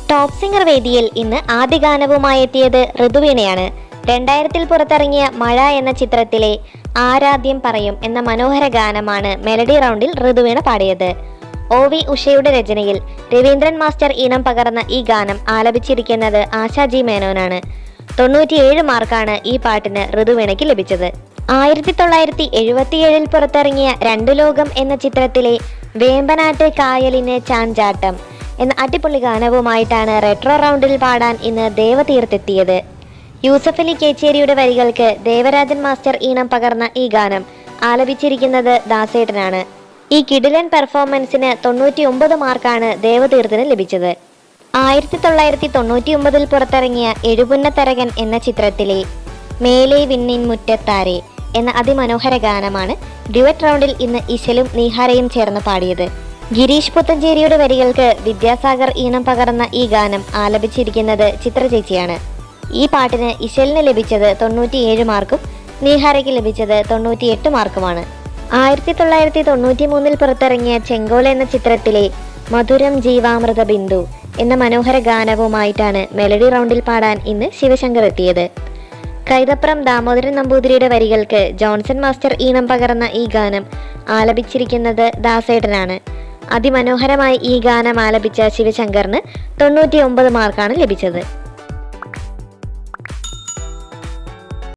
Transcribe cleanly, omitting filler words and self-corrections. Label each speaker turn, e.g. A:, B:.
A: Top singer വേദിയിൽ ഇന്ന് ആദ്യ ഗാനവുമായി എത്തിയത് ഋതുവീണയാണ്. 2000-ൽ പുറത്തിറങ്ങിയ മഴ എന്ന ചിത്രത്തിലെ ആരാധ്യം പറയും എന്ന മനോഹര ഗാനമാണ് മെലഡി റൗണ്ടിൽ ഋതുവീണ പാടിയത്. OV ഉഷയുടെ രചനയിൽ രവീന്ദ്രൻ മാസ്റ്റർ ഈണം പകർന്ന ഈ ഗാനം ആലപിച്ചിരിക്കുന്നത് ആശാ ജി മേനോനാണ്. 97 മാർക്കാണ് ഈ പാട്ടിന് ഋതുവീണയ്ക്ക് ലഭിച്ചത്. 1977-ൽ പുറത്തിറങ്ങിയ രണ്ടു ലോകം എന്ന ചിത്രത്തിലെ വേമ്പനാട്ട് കായലിന് ചാഞ്ചാട്ടം എന്ന അടിപൊളി ഗാനവുമായിട്ടാണ് റെട്രോ റൗണ്ടിൽ പാടാൻ ഇന്ന് ദേവതീർത്തെത്തിയത്. യൂസഫലി കേച്ചേരിയുടെ വരികൾക്ക് ദേവരാജൻ മാസ്റ്റർ ഈണം പകർന്ന ഈ ഗാനം ആലപിച്ചിരിക്കുന്നത് ദാസേട്ടനാണ്. ഈ കിടിലൻ പെർഫോമൻസിന് 99 മാർക്കാണ് ദേവതീർത്തിന് ലഭിച്ചത്. 1999-ൽ പുറത്തിറങ്ങിയ എഴുപുന്നത്തരകൻ എന്ന ചിത്രത്തിലെ മേലെ വിണ്ണിൻ മുറ്റത്താരെ എന്ന അതിമനോഹര ഗാനമാണ് ഡ്യുവറ്റ് റൗണ്ടിൽ ഇന്ന് ഇശലും നീഹാരയും ചേർന്ന് പാടിയത്. ഗിരീഷ് പുത്തഞ്ചേരിയുടെ വരികൾക്ക് വിദ്യാസാഗർ ഈണം പകർന്ന ഈ ഗാനം ആലപിച്ചിരിക്കുന്നത് ചിത്ര ചേച്ചിയാണ്. ഈ പാട്ടിന് ഇശലിന് ലഭിച്ചത് 97 മാർക്കും നീഹാരയ്ക്ക് ലഭിച്ചത് 98 മാർക്കുമാണ്. 1993-ൽ പുറത്തിറങ്ങിയ ചെങ്കോൽ എന്ന ചിത്രത്തിലെ മധുരം ജീവാമൃത ബിന്ദു എന്ന മനോഹര ഗാനവുമായിട്ടാണ് മെലഡി റൗണ്ടിൽ പാടാൻ ഇന്ന് ശിവശങ്കർ എത്തിയത്. കൈതപ്രം ദാമോദരൻ നമ്പൂതിരിയുടെ വരികൾക്ക് ജോൺസൺ മാസ്റ്റർ ഈണം പകർന്ന ഈ ഗാനം ആലപിച്ചിരിക്കുന്നത് ദാസേട്ടനാണ്. അതിമനോഹരമായി ഈ ഗാനം ആലപിച്ച ശിവശങ്കറിന് 99 മാർക്കാണ് ലഭിച്ചത്.